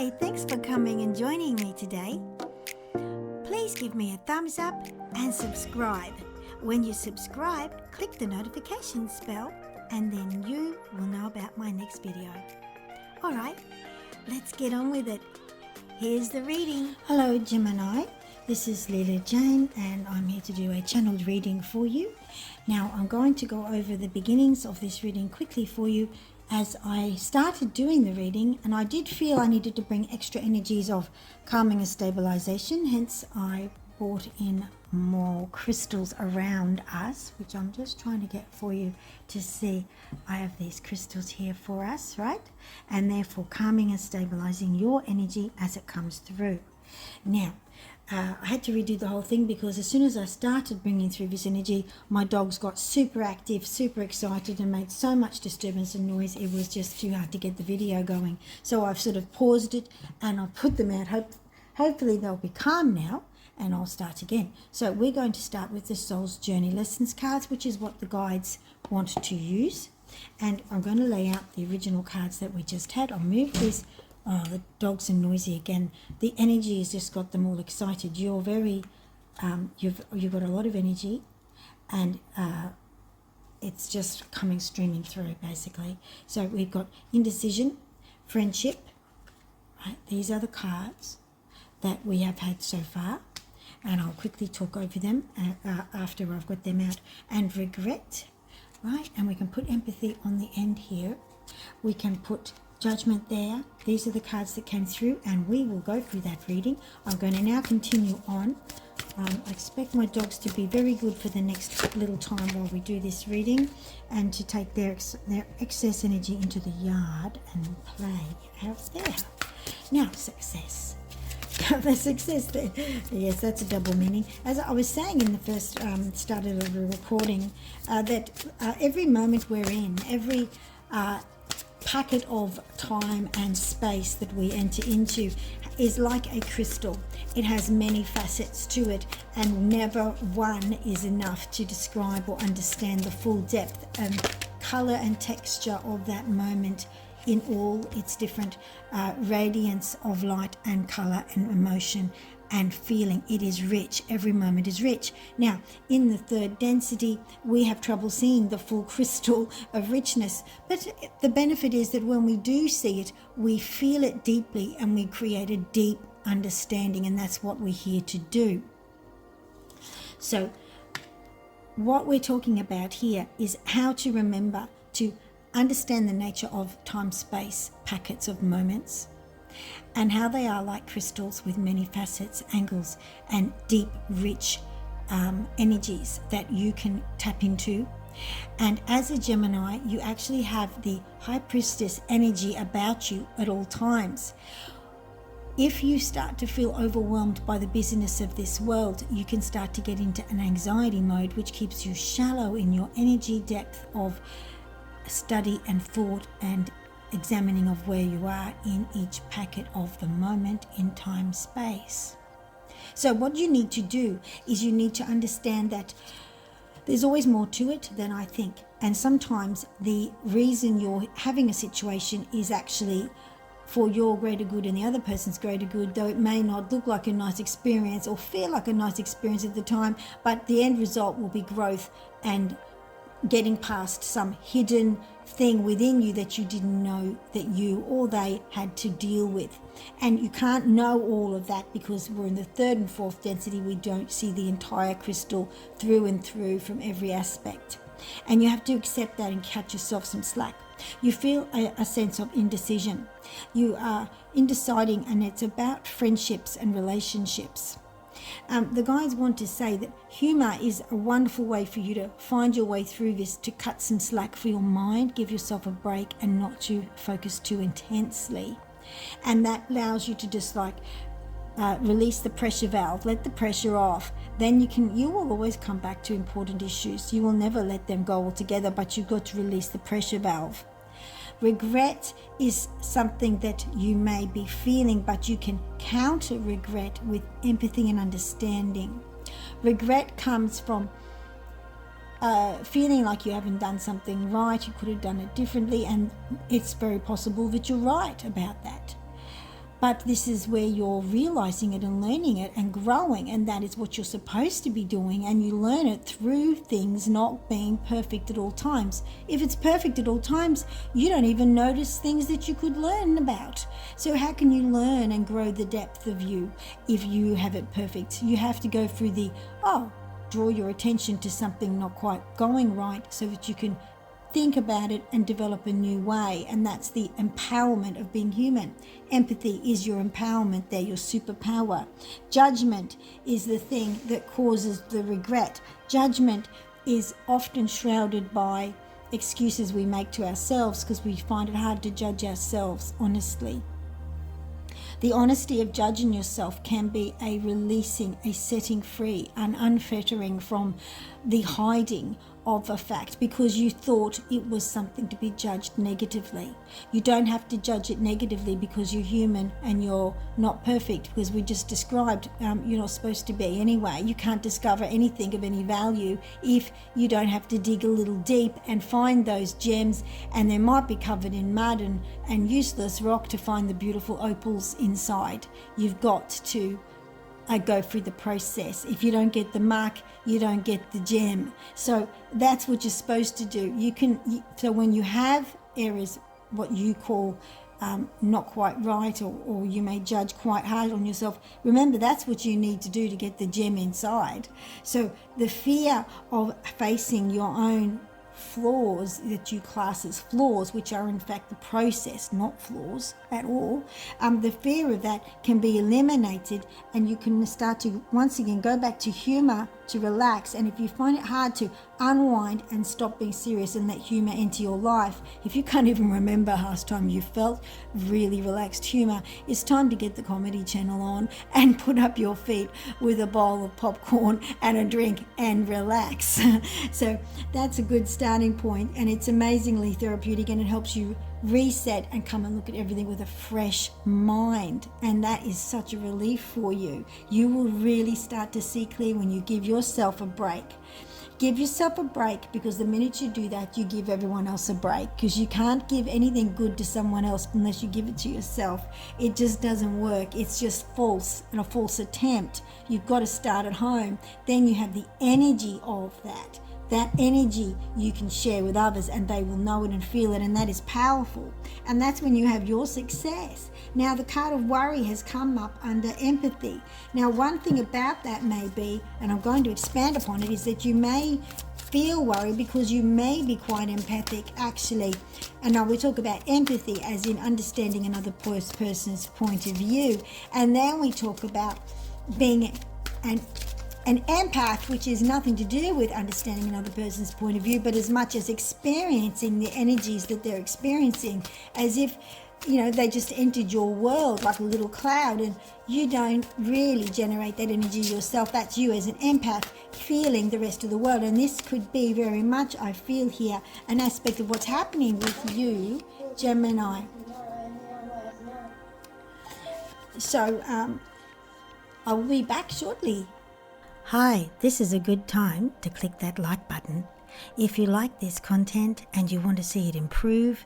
Hi, thanks for coming and joining me today. Please give me a thumbs up and subscribe. When you subscribe, click the notifications bell and then you will know about my next video. Alright, let's get on with it. Here's the reading. Hello Gemini, this is Leeloo Jane and I'm here to do a channeled reading for you. Now I'm going to go over the beginnings of this reading quickly for you as I started doing the reading, and I did feel I needed to bring extra energies of calming and stabilization, hence I brought in more crystals around us, which I'm just trying to get for you to see. I have these crystals here for us, right? And therefore calming and stabilizing your energy as it comes through. Now, I had to redo the whole thing because as soon as I started bringing through this energy, my dogs got super active, super excited and made so much disturbance and noise, it was just too hard to get the video going. So I've sort of paused it and I'll put them out. Hopefully they'll be calm now and I'll start again. So we're going to start with the Soul's Journey Lessons cards, which is what the guides want to use. And I'm going to lay out the original cards that we just had. I'll move this. Oh, the dogs are noisy again. The energy has just got them all excited. You're very, you've got a lot of energy, and it's just coming streaming through basically. So we've got indecision, friendship. Right, these are the cards that we have had so far, and I'll quickly talk over them after I've got them out. And regret, right? And we can put empathy on the end here. We can put judgment there. These are the cards that came through and we will go through that reading. I'm going to now continue on. I expect my dogs to be very good for the next little time while we do this reading and to take their excess energy into the yard and play out there. Now, success. The success there. Yes, that's a double meaning. As I was saying in the first start of the recording, that every moment we're in, every packet of time and space that we enter into is like a crystal. It has many facets to it, and never one is enough to describe or understand the full depth and color and texture of that moment in all its different radiance of light and color and emotion and feeling. It is rich. Every moment is rich. Now, in the third density, we have trouble seeing the full crystal of richness. But the benefit is that when we do see it, we feel it deeply and we create a deep understanding, and that's what we're here to do. So, what we're talking about here is how to remember to understand the nature of time-space packets of moments, and how they are like crystals with many facets, angles, and deep, rich energies that you can tap into. And as a Gemini, you actually have the High Priestess energy about you at all times. If you start to feel overwhelmed by the busyness of this world, you can start to get into an anxiety mode, which keeps you shallow in your energy depth of study and thought and examining of where you are in each packet of the moment in time space. So what you need to do is you need to understand that there's always more to it than I think, and sometimes the reason you're having a situation is actually for your greater good and the other person's greater good, though it may not look like a nice experience or feel like a nice experience at the time, but the end result will be growth and getting past some hidden thing within you that you didn't know that you or they had to deal with. And you can't know all of that because we're in the third and fourth density. We don't see the entire crystal through and through from every aspect. And you have to accept that and cut yourself some slack. You feel a sense of indecision. You are indeciding, and it's about friendships and relationships. The guides want to say that humor is a wonderful way for you to find your way through this, to cut some slack for your mind, give yourself a break and not to focus too intensely. And that allows you to just release the pressure valve, let the pressure off. Then you will always come back to important issues. You will never let them go altogether, but you've got to release the pressure valve. Regret is something that you may be feeling, but you can counter regret with empathy and understanding. Regret comes from feeling like you haven't done something right, you could have done it differently, and it's very possible that you're right about that. But this is where you're realizing it and learning it and growing, and that is what you're supposed to be doing, and you learn it through things not being perfect at all times. If it's perfect at all times, you don't even notice things that you could learn about. So how can you learn and grow the depth of you if you have it perfect? You have to go through draw your attention to something not quite going right so that you can think about it and develop a new way, and that's the empowerment of being human. Empathy is your empowerment, they're your superpower. Judgment is the thing that causes the regret. Judgment is often shrouded by excuses we make to ourselves because we find it hard to judge ourselves honestly. The honesty of judging yourself can be a releasing, a setting free, an unfettering from the hiding of a fact because you thought it was something to be judged negatively. You don't have to judge it negatively because you're human and you're not perfect, because we just described you're not supposed to be anyway. You can't discover anything of any value if you don't have to dig a little deep and find those gems, and they might be covered in mud and useless rock to find the beautiful opals inside. You've got to go through the process. If you don't get the mark, you don't get the gem. So that's what you're supposed to do. So when you have areas, what you call not quite right, or you may judge quite hard on yourself, remember that's what you need to do to get the gem inside. So the fear of facing your own flaws that you class as flaws, which are in fact the process, not flaws at all, the fear of that can be eliminated, and you can start to once again go back to humor, to relax. And if you find it hard to unwind and stop being serious and let humor into your life, if you can't even remember last time you felt really relaxed humor, it's time to get the comedy channel on and put up your feet with a bowl of popcorn and a drink and relax. So that's a good starting point, and it's amazingly therapeutic, and it helps you reset and come and look at everything with a fresh mind, and that is such a relief for you. You will really start to see clear when you give yourself a break. Give yourself a break, because the minute you do that, you give everyone else a break, because you can't give anything good to someone else unless you give it to yourself. It just doesn't work. It's just false, and a false attempt. You've got to start at home. Then you have the energy of that. That energy you can share with others, and they will know it and feel it, and that is powerful. And that's when you have your success. Now the card of worry has come up under empathy. Now one thing about that may be, and I'm going to expand upon it, is that you may feel worried because you may be quite empathic actually. And now we talk about empathy as in understanding another person's point of view, and then we talk about being an empath, which is nothing to do with understanding another person's point of view, but as much as experiencing the energies that they're experiencing, as if, they just entered your world like a little cloud, and you don't really generate that energy yourself. That's you as an empath feeling the rest of the world. And this could be very much, I feel here, an aspect of what's happening with you, Gemini. So I will be back shortly. Hi, this is a good time to click that like button. If you like this content and you want to see it improve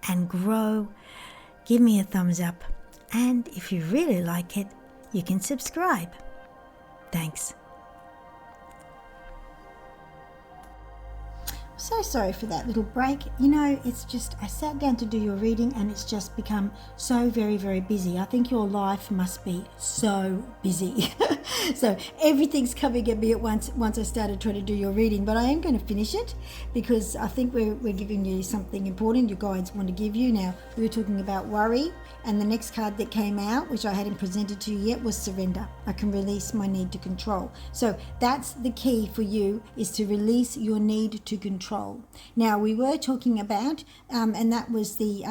and grow, give me a thumbs up. And if you really like it, you can subscribe. Thanks. So sorry for that little break. It's just, I sat down to do your reading and it's just become so very, very busy. I think your life must be so busy. So everything's coming at me at once I started trying to do your reading, but I am going to finish it because I think we're giving you something important your guides want to give you. Now, we were talking about worry, and the next card that came out, which I hadn't presented to you yet, was surrender. I can release my need to control. So that's the key for you, is to release your need to control. Now, we were talking about, and that was the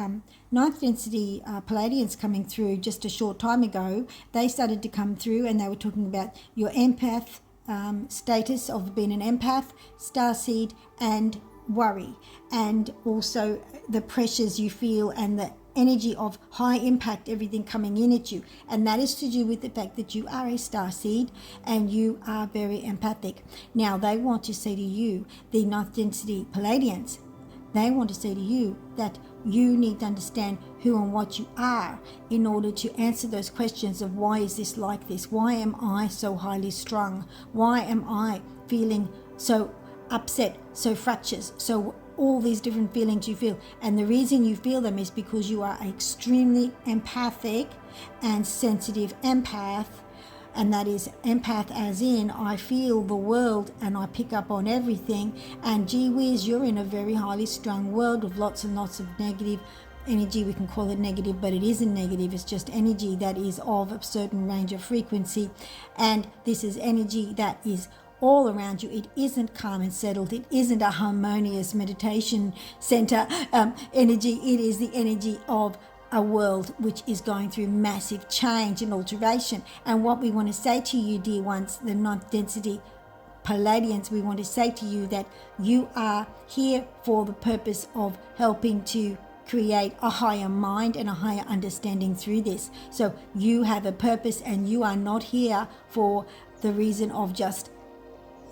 Ninth Density Pleiadians coming through just a short time ago. They started to come through, and they were talking about your empath status of being an empath, starseed, and worry, and also the pressures you feel and the energy of high impact, everything coming in at you. And that is to do with the fact that you are a starseed and you are very empathic. Now, they want to say to you, the Ninth Density Pleiadians, they want to say to you that you need to understand who and what you are in order to answer those questions of why is this like this? Why am I so highly strung? Why am I feeling so upset, so fractious, so all these different feelings you feel? And the reason you feel them is because you are extremely empathic and sensitive empath. And that is empath as in I feel the world and I pick up on everything. And gee whiz, you're in a very highly strung world with lots and lots of negative energy. We can call it negative, but it isn't negative. It's just energy that is of a certain range of frequency. And this is energy that is all around you. It isn't calm and settled. It isn't a harmonious meditation center energy. It is the energy of a world which is going through massive change and alteration. And what we want to say to you, dear ones, the Ninth Density Pleiadians, we want to say to you that you are here for the purpose of helping to create a higher mind and a higher understanding through this. So you have a purpose, and you are not here for the reason of just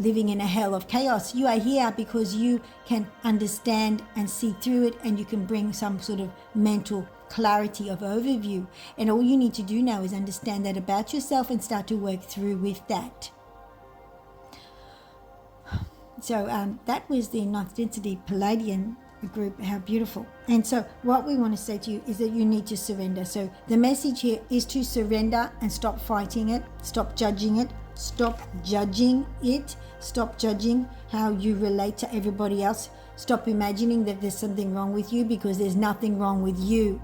living in a hell of chaos. You are here because you can understand and see through it, and you can bring some sort of mental clarity of overview. And all you need to do now is understand that about yourself and start to work through with that. So that was the Ninth Density Pleiadian group. How beautiful. And so what we want to say to you is that you need to surrender. So the message here is to surrender and stop fighting it, stop judging it, stop judging it, stop judging how you relate to everybody else, stop imagining that there's something wrong with you, because there's nothing wrong with you.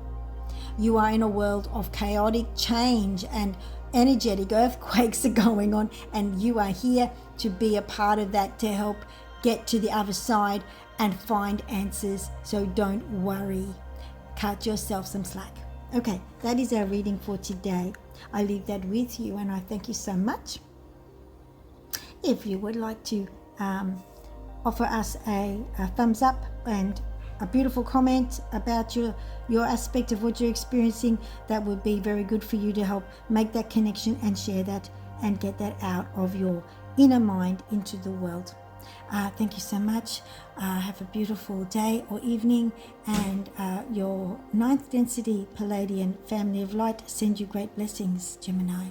You are in a world of chaotic change and energetic earthquakes are going on, and you are here to be a part of that, to help get to the other side and find answers. So don't worry. Cut yourself some slack. Okay, that is our reading for today. I leave that with you, and I thank you so much. If you would like to offer us a thumbs up and a beautiful comment about your aspect of what you're experiencing, that would be very good for you to help make that connection and share that and get that out of your inner mind into the world. Thank you so much. Have a beautiful day or evening, and your Ninth Density Pleiadian family of light send you great blessings, Gemini.